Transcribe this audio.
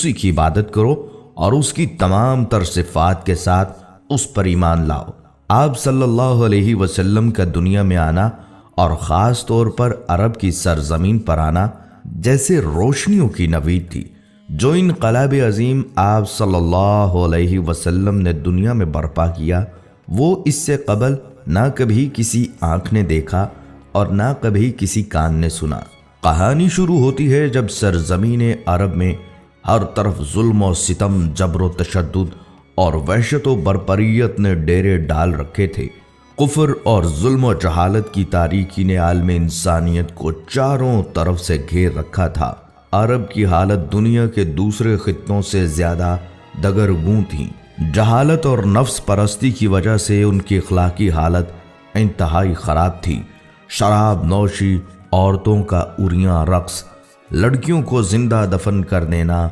اسی کی عبادت کرو اور اس کی تمام تر صفات کے ساتھ اس پر ایمان لاؤ۔ آپ صلی اللہ علیہ وسلم کا دنیا میں آنا اور خاص طور پر عرب کی سرزمین پر آنا جیسے روشنیوں کی نوید تھی۔ جو انقلاب عظیم آپ صلی اللہ علیہ وسلم نے دنیا میں برپا کیا، وہ اس سے قبل نہ کبھی کسی آنکھ نے دیکھا اور نہ کبھی کسی کان نے سنا۔ کہانی شروع ہوتی ہے جب سرزمین عرب میں ہر طرف ظلم و ستم، جبر و تشدد اور وحشت و بربریت نے ڈیرے ڈال رکھے تھے۔ کفر اور ظلم و جہالت کی تاریکی نے عالم انسانیت کو چاروں طرف سے گھیر رکھا تھا۔ عرب کی حالت دنیا کے دوسرے خطوں سے زیادہ دگرگوں تھی۔ جہالت اور نفس پرستی کی وجہ سے ان کی اخلاقی حالت انتہائی خراب تھی۔ شراب نوشی، عورتوں کا عریاں رقص، لڑکیوں کو زندہ دفن کر دینا،